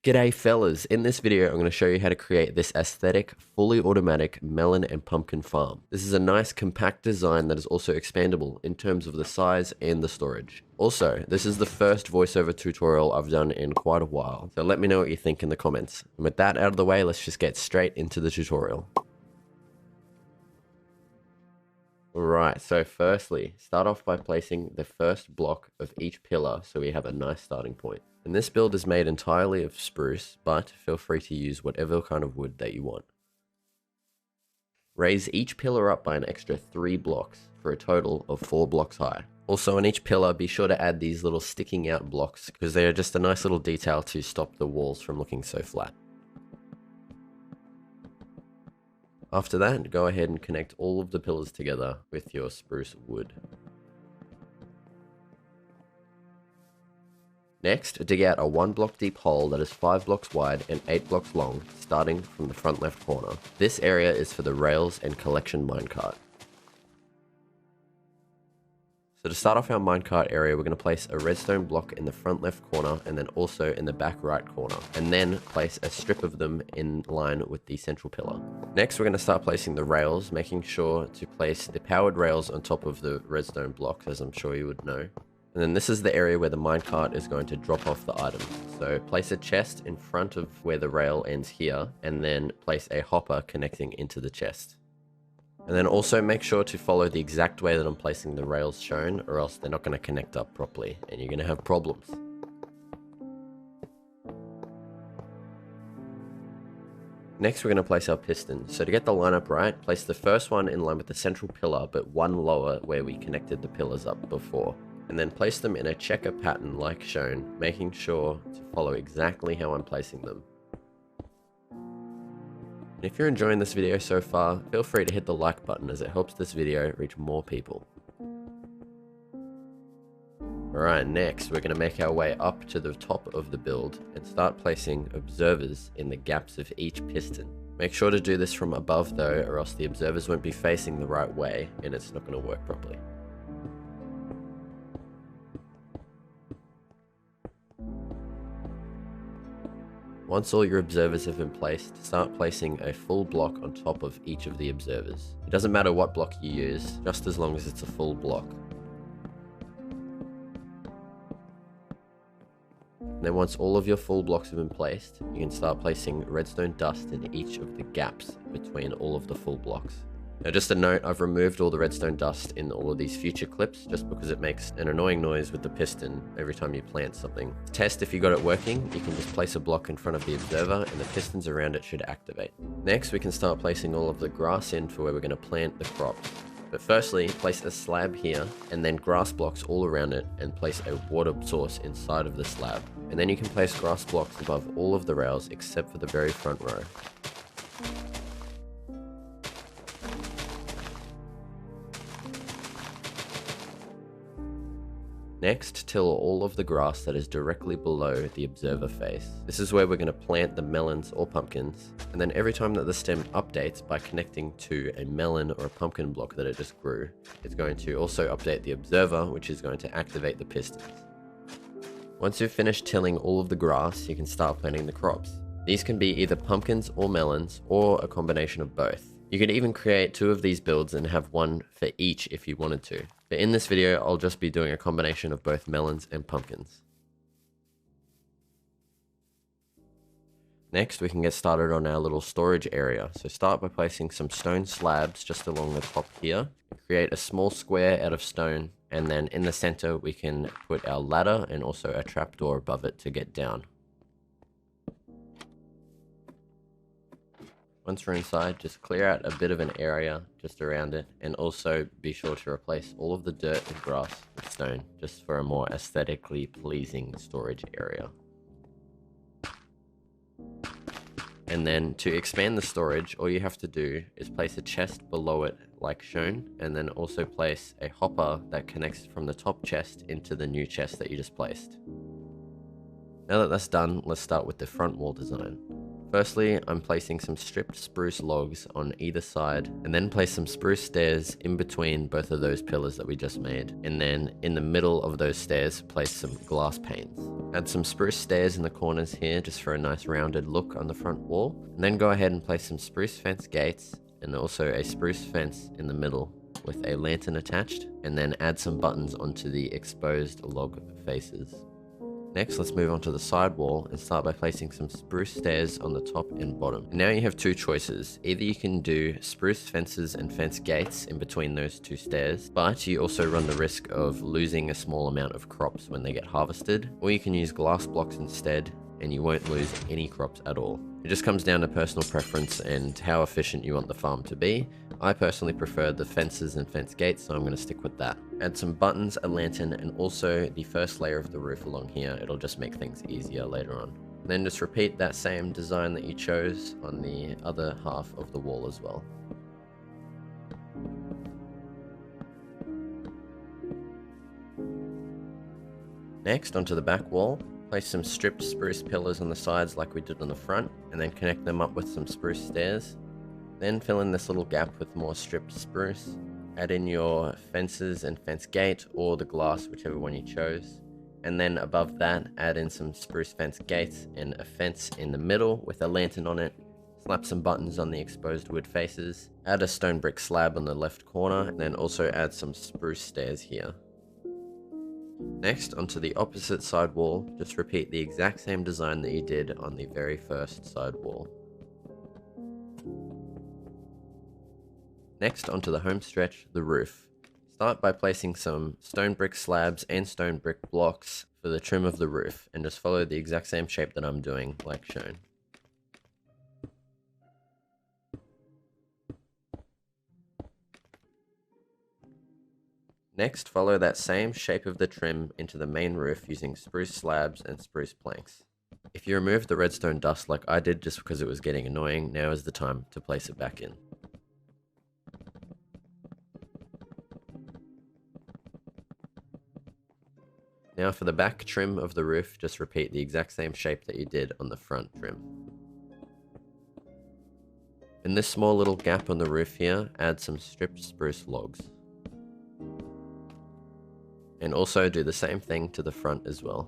G'day fellas, in this video I'm going to show you how to create this aesthetic, fully automatic melon and pumpkin farm. This is a nice compact design that is also expandable in terms of the size and the storage. Also, this is the first voiceover tutorial I've done in quite a while, so let me know what you think in the comments. And with that out of the way, let's just get straight into the tutorial. Alright, so firstly, start off by placing the first block of each pillar so we have a nice starting point. And this build is made entirely of spruce, but feel free to use whatever kind of wood that you want. Raise each pillar up by an extra 3 blocks for a total of 4 blocks high. Also on each pillar, be sure to add these little sticking out blocks because they are just a nice little detail to stop the walls from looking so flat. After that, go ahead and connect all of the pillars together with your spruce wood. Next, dig out a 1 block deep hole that is 5 blocks wide and 8 blocks long, starting from the front left corner. This area is for the rails and collection minecart. So to start off our minecart area, we're going to place a redstone block in the front left corner and then also in the back right corner, and then place a strip of them in line with the central pillar. Next, we're going to start placing the rails, making sure to place the powered rails on top of the redstone blocks, as I'm sure you would know. And then this is the area where the minecart is going to drop off the items. So place a chest in front of where the rail ends here, and then place a hopper connecting into the chest. And then also make sure to follow the exact way that I'm placing the rails shown, or else they're not going to connect up properly, and you're going to have problems. Next, we're going to place our pistons. So to get the lineup right, place the first one in line with the central pillar, but one lower where we connected the pillars up before. And then place them in a checker pattern like shown, making sure to follow exactly how I'm placing them. And if you're enjoying this video so far, feel free to hit the like button as it helps this video reach more people. Alright, next we're going to make our way up to the top of the build and start placing observers in the gaps of each piston. Make sure to do this from above though, or else the observers won't be facing the right way and it's not going to work properly. Once all your observers have been placed, start placing a full block on top of each of the observers. It doesn't matter what block you use, just as long as it's a full block. And then once all of your full blocks have been placed, you can start placing redstone dust in each of the gaps between all of the full blocks. Now just a note, I've removed all the redstone dust in all of these future clips just because it makes an annoying noise with the piston every time you plant something. To test if you got it working, you can just place a block in front of the observer and the pistons around it should activate. Next, we can start placing all of the grass in for where we're going to plant the crops. But firstly, place a slab here and then grass blocks all around it and place a water source inside of the slab. And then you can place grass blocks above all of the rails except for the very front row. Next, till all of the grass that is directly below the observer face. This is where we're going to plant the melons or pumpkins, and then every time that the stem updates by connecting to a melon or a pumpkin block that it just grew, it's going to also update the observer, which is going to activate the pistons. Once you've finished tilling all of the grass, you can start planting the crops. These can be either pumpkins or melons, or a combination of both. You could even create 2 of these builds and have one for each if you wanted to. But in this video, I'll just be doing a combination of both melons and pumpkins. Next, we can get started on our little storage area. So start by placing some stone slabs just along the top here. Create a small square out of stone, and then in the center we can put our ladder and also a trapdoor above it to get down. Once we're inside, just clear out a bit of an area just around it, and also be sure to replace all of the dirt and grass with stone, just for a more aesthetically pleasing storage area. And then to expand the storage, all you have to do is place a chest below it like shown, and then also place a hopper that connects from the top chest into the new chest that you just placed. Now that that's done, let's start with the front wall design. Firstly, I'm placing some stripped spruce logs on either side, and then place some spruce stairs in between both of those pillars that we just made. And then in the middle of those stairs, place some glass panes. Add some spruce stairs in the corners here just for a nice rounded look on the front wall. And then go ahead and place some spruce fence gates and also a spruce fence in the middle with a lantern attached, and then add some buttons onto the exposed log faces. Next, let's move on to the side wall and start by placing some spruce stairs on the top and bottom. And now you have two choices. Either you can do spruce fences and fence gates in between those two stairs, but you also run the risk of losing a small amount of crops when they get harvested, or you can use glass blocks instead and you won't lose any crops at all. It just comes down to personal preference and how efficient you want the farm to be. I personally prefer the fences and fence gates, so I'm going to stick with that. Add some buttons, a lantern, and also the first layer of the roof along here. It'll just make things easier later on. Then just repeat that same design that you chose on the other half of the wall as well. Next, onto the back wall. Place some stripped spruce pillars on the sides like we did on the front, and then connect them up with some spruce stairs. Then fill in this little gap with more stripped spruce. Add in your fences and fence gate, or the glass, whichever one you chose. And then above that, add in some spruce fence gates and a fence in the middle with a lantern on it. Slap some buttons on the exposed wood faces. Add a stone brick slab on the left corner, and then also add some spruce stairs here. Next, onto the opposite side wall, just repeat the exact same design that you did on the very first side wall. Next, onto the home stretch, the roof. Start by placing some stone brick slabs and stone brick blocks for the trim of the roof, and just follow the exact same shape that I'm doing, like shown. Next, follow that same shape of the trim into the main roof using spruce slabs and spruce planks. If you remove the redstone dust like I did just because it was getting annoying, now is the time to place it back in. Now for the back trim of the roof, just repeat the exact same shape that you did on the front trim. In this small little gap on the roof here, add some stripped spruce logs. And also do the same thing to the front as well.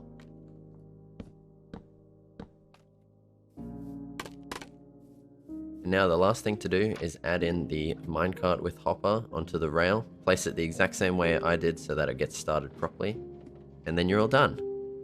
And now the last thing to do is add in the minecart with hopper onto the rail. Place it the exact same way I did so that it gets started properly. And then you're all done.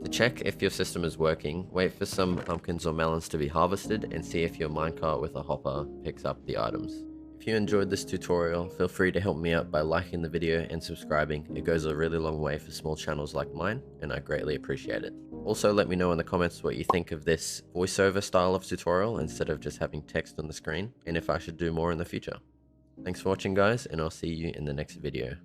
To check if your system is working, wait for some pumpkins or melons to be harvested and see if your minecart with a hopper picks up the items. If you enjoyed this tutorial, feel free to help me out by liking the video and subscribing. It goes a really long way for small channels like mine, and I greatly appreciate it. Also, let me know in the comments what you think of this voiceover style of tutorial instead of just having text on the screen, and if I should do more in the future. Thanks for watching, guys, and I'll see you in the next video.